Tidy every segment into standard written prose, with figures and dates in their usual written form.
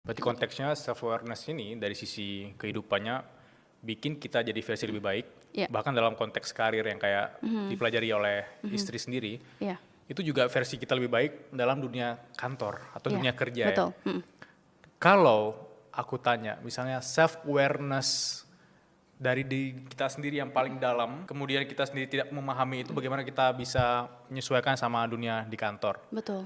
Berarti konteksnya self awareness ini dari sisi kehidupannya bikin kita jadi versi lebih baik. Iya. Bahkan dalam konteks karir yang kayak dipelajari oleh istri sendiri, Iya. itu juga versi kita lebih baik dalam dunia kantor atau Iya, dunia kerja betul. ya. Kalau aku tanya, misalnya self awareness dari diri kita sendiri yang paling dalam, kemudian kita sendiri tidak memahami itu, bagaimana kita bisa menyesuaikan sama dunia di kantor? Betul.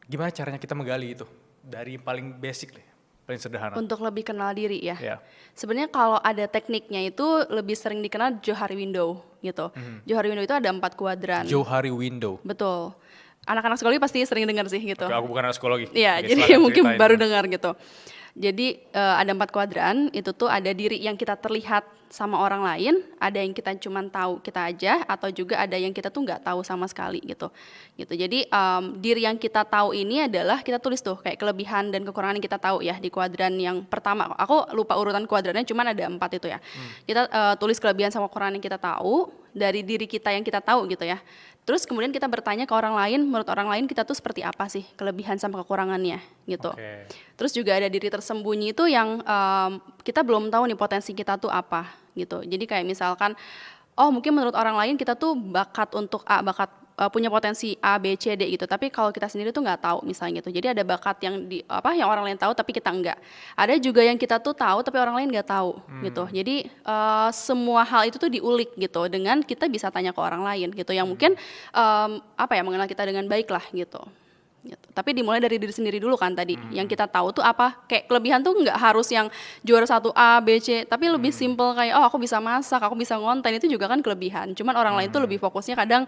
Gimana caranya kita menggali itu dari paling basic deh, paling sederhana? Untuk lebih kenal diri ya. Ya. Sebenarnya kalau ada tekniknya itu lebih sering dikenal Johari Window gitu. Johari Window itu ada 4 kuadran. Johari Window. Betul. Anak-anak psikologi pasti sering dengar sih gitu. Oke, aku bukan anak psikologi. Iya, Oke, jadi silakan mungkin ceritain. baru dengar gitu. Jadi ada 4 kuadran, itu tuh ada diri yang kita terlihat sama orang lain, ada yang kita cuman tahu kita aja, atau juga ada yang kita tuh nggak tahu sama sekali gitu. Jadi diri yang kita tahu ini adalah kita tulis tuh kayak kelebihan dan kekurangan yang kita tahu ya di kuadran yang pertama. Aku lupa urutan kuadrannya, cuman ada 4 itu ya. Kita tulis kelebihan sama kekurangan yang kita tahu dari diri kita yang kita tahu gitu ya. Terus kemudian kita bertanya ke orang lain, menurut orang lain kita tuh seperti apa sih kelebihan sama kekurangannya gitu. Oke. Terus juga ada diri tersembunyi itu yang kita belum tahu nih potensi kita tuh apa gitu. Jadi kayak misalkan, oh mungkin menurut orang lain kita tuh bakat untuk A, punya potensi A, B, C, D gitu. Tapi kalau kita sendiri tuh nggak tahu misalnya gitu. Jadi ada bakat yang yang orang lain tahu tapi kita enggak. Ada juga yang kita tuh tahu tapi orang lain nggak tahu gitu. Jadi semua hal itu tuh diulik gitu dengan kita bisa tanya ke orang lain gitu. Yang mungkin mengenal kita dengan baik lah gitu. Tapi dimulai dari diri sendiri dulu kan tadi. Yang kita tahu tuh apa, kayak kelebihan tuh nggak harus yang juara 1 A, B, C, tapi lebih simple kayak, oh aku bisa masak, aku bisa ngonten, itu juga kan kelebihan. Cuman orang lain tuh lebih fokusnya kadang